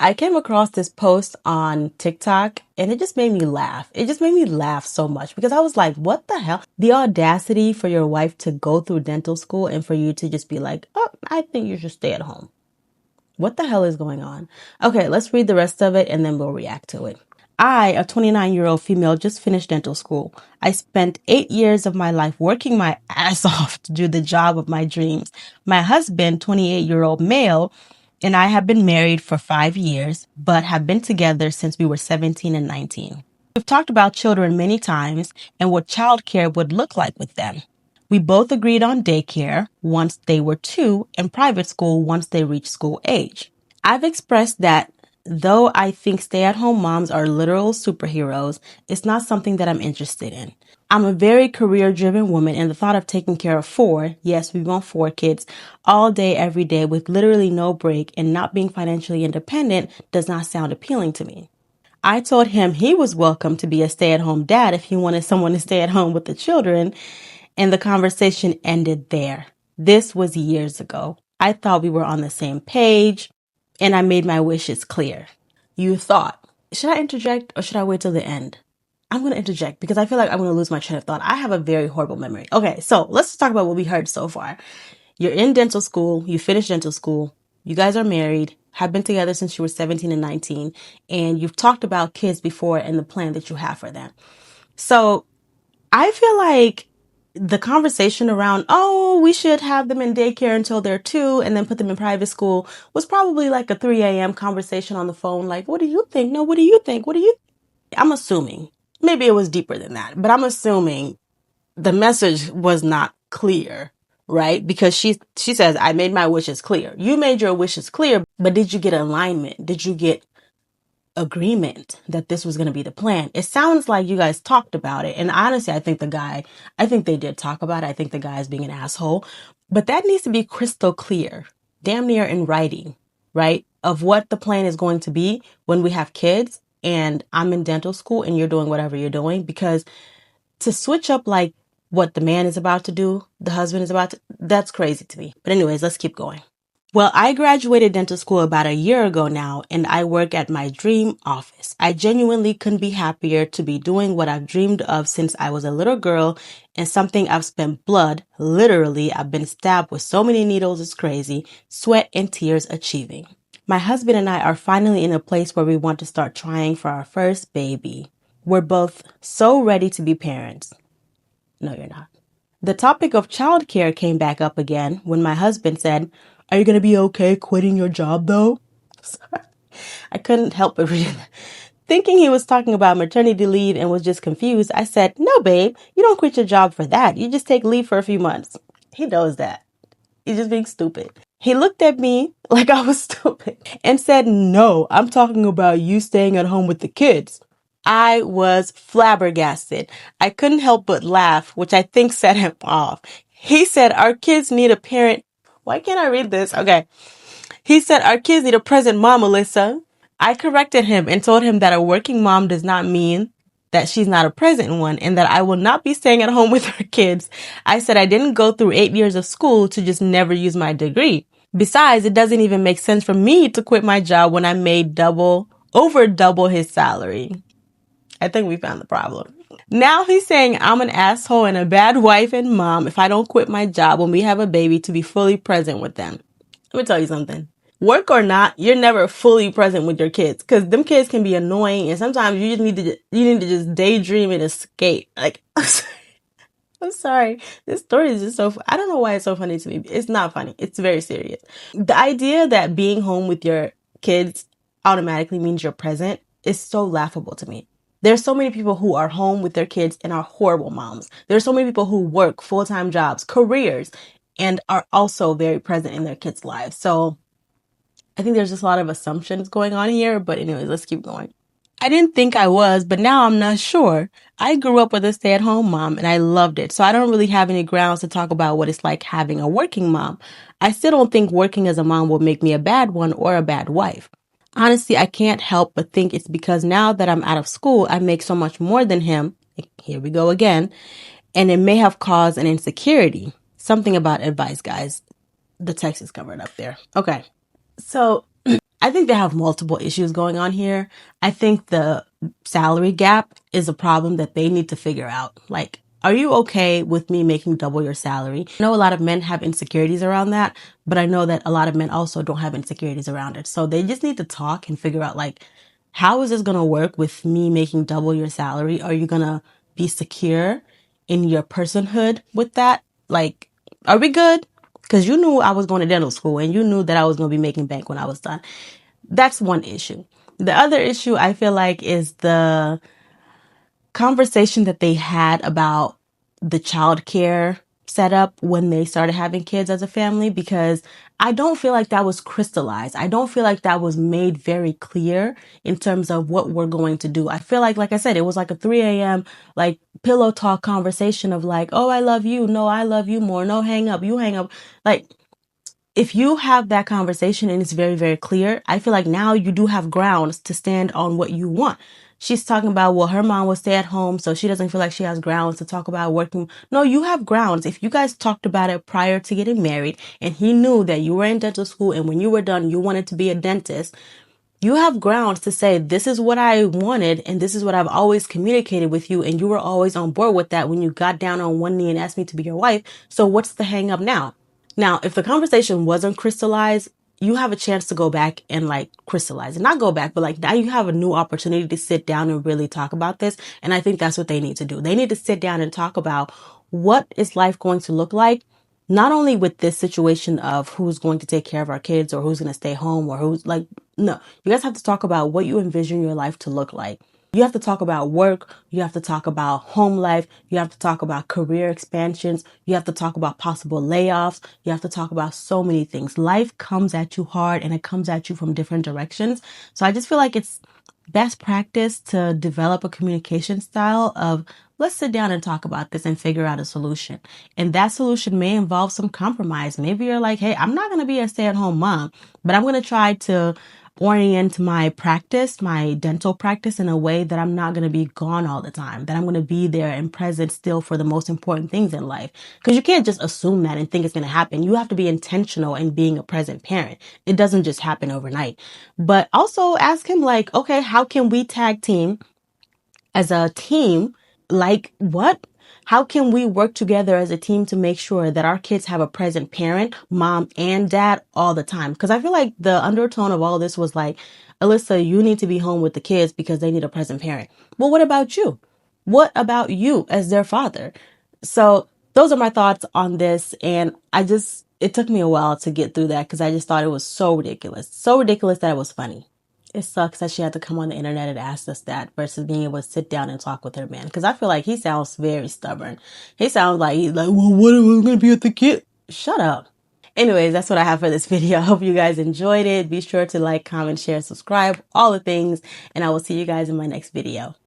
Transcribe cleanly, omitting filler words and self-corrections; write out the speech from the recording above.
I came across this post on TikTok and it just made me laugh. It just made me laugh so much because I was like, what the hell? The audacity for your wife to go through dental school and for you to just be like, oh, I think you should stay at home. What the hell is going on? Okay, let's read the rest of it and then we'll react to it. I, a 29-year-old female, just finished dental school. I spent 8 years of my life working my ass off to do the job of my dreams. My husband, 28-year-old male, and I have been married for 5 years, but have been together since we were 17 and 19. We've talked about children many times and what childcare would look like with them. We both agreed on daycare once they were 2 and private school once they reached school age. I've expressed that though I think stay-at-home moms are literal superheroes, it's not something that I'm interested in. I'm a very career-driven woman, and the thought of taking care of 4, yes, we want 4 kids, all day, every day, with literally no break and not being financially independent does not sound appealing to me. I told him he was welcome to be a stay-at-home dad if he wanted someone to stay at home with the children, and the conversation ended there. This was years ago. I thought we were on the same page, and I made my wishes clear. You thought. Should I interject or should I wait till the end? I'm going to interject because I feel like I'm going to lose my train of thought. I have a very horrible memory. Okay, so let's talk about what we heard so far. You're in dental school. You finished dental school. You guys are married, have been together since you were 17 and 19, and you've talked about kids before and the plan that you have for them. So I feel like the conversation around, oh, we should have them in daycare until they're 2 and then put them in private school was probably like a 3 a.m. conversation on the phone. Like, what do you think? No, what do you think? I'm assuming. Maybe it was deeper than that, but I'm assuming the message was not clear, right? Because she says, I made my wishes clear. You made your wishes clear, but did you get alignment? Did you get agreement that this was going to be the plan? It sounds like you guys talked about it. And honestly, I think they did talk about it. I think the guy is being an asshole, but that needs to be crystal clear, damn near in writing, right? Of what the plan is going to be when we have kids and I'm in dental school and you're doing whatever you're doing, because to switch up like what the man is about to do, the husband is about to, that's crazy to me. But anyways, let's keep going. Well, I graduated dental school about a year ago now, and I work at my dream office. I genuinely couldn't be happier to be doing what I've dreamed of since I was a little girl, and something I've spent blood, literally, I've been stabbed with so many needles, it's crazy, sweat and tears achieving. My husband and I are finally in a place where we want to start trying for our first baby. We're both so ready to be parents. No, you're not. The topic of childcare came back up again when my husband said, are you going to be okay quitting your job though? Sorry. I couldn't help but read. Thinking he was talking about maternity leave and was just confused, I said, no, babe, you don't quit your job for that. You just take leave for a few months. He knows that. He's just being stupid. He looked at me like I was stupid and said, no, I'm talking about you staying at home with the kids. I was flabbergasted. I couldn't help but laugh, which I think set him off. He said, our kids need a parent. Why can't I read this? Okay. He said, our kids need a present mom, Alyssa. I corrected him and told him that a working mom does not mean that she's not a present one and that I will not be staying at home with her kids. I said I didn't go through 8 years of school to just never use my degree. Besides, it doesn't even make sense for me to quit my job when I made over double his salary. I think we found the problem. Now he's saying I'm an asshole and a bad wife and mom if I don't quit my job when we have a baby to be fully present with them. Let me tell you something. Work or not, you're never fully present with your kids because them kids can be annoying and sometimes you need to just daydream and escape. Like, I'm sorry. This story is just I don't know why it's so funny to me. It's not funny. It's very serious. The idea that being home with your kids automatically means you're present is so laughable to me. There's so many people who are home with their kids and are horrible moms. There's so many people who work full-time jobs, careers, and are also very present in their kids' lives. So I think there's just a lot of assumptions going on here. But anyways, let's keep going. I didn't think I was, but now I'm not sure. I grew up with a stay-at-home mom and I loved it. So I don't really have any grounds to talk about what it's like having a working mom. I still don't think working as a mom will make me a bad one or a bad wife. Honestly, I can't help but think it's because now that I'm out of school, I make so much more than him. Here we go again. And it may have caused an insecurity. Something about advice, guys. The text is covered up there. Okay. So I think they have multiple issues going on here. I think the salary gap is a problem that they need to figure out. Like, are you okay with me making double your salary? I know a lot of men have insecurities around that, but I know that a lot of men also don't have insecurities around it. So they just need to talk and figure out, like, how is this going to work with me making double your salary? Are you going to be secure in your personhood with that? Like, are we good? Because you knew I was going to dental school and you knew that I was going to be making bank when I was done. That's one issue. The other issue I feel like is the conversation that they had about the childcare setup when they started having kids as a family, because I don't feel like that was crystallized. I don't feel like that was made very clear in terms of what we're going to do. I feel like I said, it was like a 3 a.m. like pillow talk conversation of like, oh, I love you. No, I love you more. No, hang up. You hang up. Like, if you have that conversation and it's very, very clear, I feel like now you do have grounds to stand on what you want. She's talking about, well, her mom will stay at home, so she doesn't feel like she has grounds to talk about working. No, you have grounds. If you guys talked about it prior to getting married and he knew that you were in dental school and when you were done, you wanted to be a dentist, you have grounds to say, this is what I wanted and this is what I've always communicated with you. And you were always on board with that when you got down on one knee and asked me to be your wife. So what's the hang up now? Now, if the conversation wasn't crystallized, you have a chance to go back and like crystallize it. Not go back, but like now you have a new opportunity to sit down and really talk about this. And I think that's what they need to do. They need to sit down and talk about what is life going to look like, not only with this situation of who's going to take care of our kids or who's going to stay home or who's like, no, you guys have to talk about what you envision your life to look like. You have to talk about work. You have to talk about home life. You have to talk about career expansions. You have to talk about possible layoffs. You have to talk about so many things. Life comes at you hard and it comes at you from different directions. So I just feel like it's best practice to develop a communication style of, let's sit down and talk about this and figure out a solution. And that solution may involve some compromise. Maybe you're like, hey, I'm not going to be a stay-at-home mom, but I'm going to try to orient my practice, my dental practice, in a way that I'm not going to be gone all the time, that I'm going to be there and present still for the most important things in life. Because you can't just assume that and think it's going to happen. You have to be intentional in being a present parent. It doesn't just happen overnight. But also ask him like, okay, how can we tag team as a team? Like what? How can we work together as a team to make sure that our kids have a present parent, mom and dad all the time? Because I feel like the undertone of all this was like, Alyssa, you need to be home with the kids because they need a present parent. Well, what about you? What about you as their father? So those are my thoughts on this. And it took me a while to get through that because I just thought it was so ridiculous. So ridiculous that it was funny. It sucks that she had to come on the internet and ask us that versus being able to sit down and talk with her man. Because I feel like he sounds very stubborn. He sounds like he's like, well, what am I going to be at the kid? Shut up. Anyways, that's what I have for this video. I hope you guys enjoyed it. Be sure to like, comment, share, subscribe, all the things. And I will see you guys in my next video.